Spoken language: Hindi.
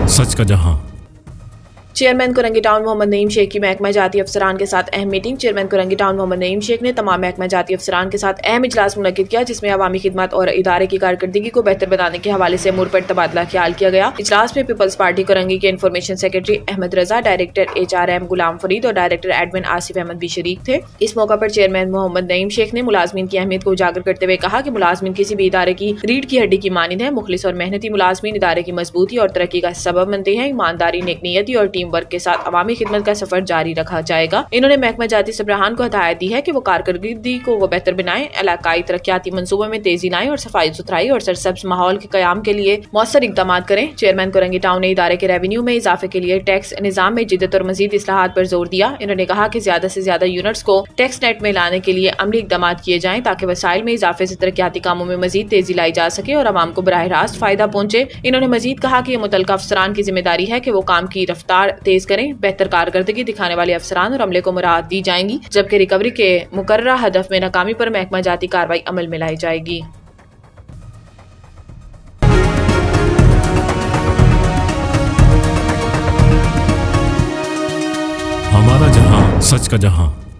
सच का जहां। चेयरमैन कुरंगी टाउन मोहम्मद नईम शेख की महकमा जाती अफसरान के साथ अहम मीटिंग। चेयरमैन कुरंगी टाउन मोहम्मद नईम शेख ने तमाम महकमा जाती अफसरान के साथ अहम इजलास मुनक्किद किया, जिसमें अवामी खिदमत और इदारे की कारकर्दगी को बेहतर बनाने के हवाले से अमूर पर तबादला ख्याल किया गया। इजलास में पीपल्स पार्टी कुरंगी के इंफॉर्मेशन सेक्रेटरी अहमद रजा, डायरेक्टर HRM गुलाम फरीद और डायरेक्टर एडमिन आसिफ अहमद भी शरीक थे। इस मौका पर चेयरमैन मोहम्मद नईम शेख ने मुलाजमीन की अहमियत को उजागर करते हुए कहा कि मुलाजमीन किसी भी इदारे की रीढ़ की हड्डी की मानिंद है। मुखलिस और मेहनती मुलाजमीन इदारे की मजबूती और तरक्की का सबब बनते हैं। ईमानदारी, नेकनीयती और टीम वर्क के साथ अवामी खिदमत का सफर जारी रखा जाएगा। इन्होंने महकमा जाती सरबराहान को हिदायत दी है कि वो कारकर्दगी को वो बेहतर बनाएं, इलाकाई तरक्याती मंसूबों में तेजी लाएं और सफाई सुथराई और सरसब्ज माहौल के कयाम के लिए मौसर इकदाम करें। चेयरमैन कुरंगी टाउन ने इदारे के रेवेन्यू में इजाफे के लिए टैक्स निजाम में जिद्दत और मजीद इस्लाहात पर जोर दिया। इन्होंने कहा कि ज्यादा से ज्यादा यूनिट्स को टैक्स नेट में लाने के लिए अमली इकदाम किए जाएं, ताकि वसाइल में इजाफे से तरक्याती कामों में मजीद तेजी लाई जा सके और आवाम को बराह रास्त फायदा पहुंचे। इन्होंने मजीद कहा कि मुतल्लिका अफसरान की जिम्मेदारी है कि वो काम की रफ्तार तेज करें। बेहतर कारकर्दगी दिखाने वाले अफसरान और अमले को मुराद दी जाएंगी, जबकि रिकवरी के मुकर्ररा हदफ में नाकामी पर महकमा जाती कार्रवाई अमल में लाई जाएगी। हमारा जहां, सच का जहां।